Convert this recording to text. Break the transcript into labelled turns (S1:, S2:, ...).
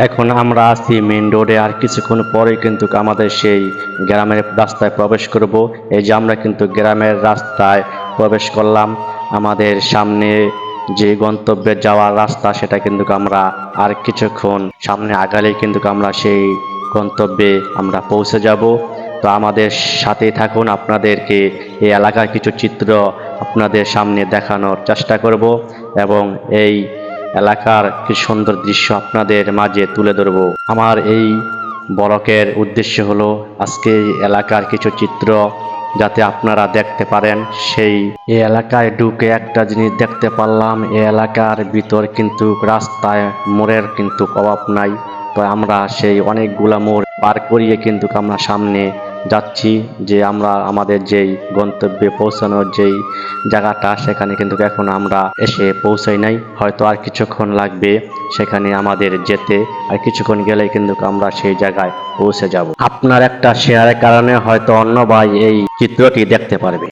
S1: এখন আমরা আছি মেইন রোডে, আর কিছুক্ষণ পরে কিন্তু আমাদের সেই গ্রামের রাস্তায় প্রবেশ করব। এই যে আমরা কিন্তু গ্রামের রাস্তায় প্রবেশ করলাম। আমাদের সামনে যে গন্তব্যে যাওয়ার রাস্তা সেটা কিন্তু আমরা আর কিছুক্ষণ সামনে আগালেই কিন্তু আমরা সেই গন্তব্যে আমরা পৌঁছে যাব। তো আমাদের সাথেই থাকুন, আপনাদেরকে এই এলাকার কিছু চিত্র আপনাদের সামনে দেখানোর চেষ্টা করব এবং এই এলাকার কি সুন্দর দৃশ্য আপনাদের মাঝে তুলে ধরব। আমার এই ব্লগের উদ্দেশ্য হলো আজকে এই এলাকার কিছু চিত্র যাতে আপনারা দেখতে পারেন। এই এলাকায় ঢুকে একটা জিনিস দেখতে পারলাম, এই এলাকার ভিতর কিন্তু রাস্তায় মোড়ের কিন্তু অভাব নাই। তো আমরা সেই অনেকগুলা মোড় পার করিয়ে কিন্তু আমরা সামনে যাচ্ছি, যে আমরা আমাদের যেই গন্তব্যে পৌঁছানোর যেই জায়গাটা সেখানে কিন্তু এখন আমরা এসে পৌঁছাই নাই, হয়তো আর কিছুক্ষণ লাগবে সেখানে আমাদের যেতে। আর কিছুক্ষণ গেলেই কিন্তু আমরা সেই জায়গায় পৌঁছে যাব। আপনার একটা শেয়ারের কারণে হয়তো অন্য ভাই এই চিত্রটি দেখতে পারবে।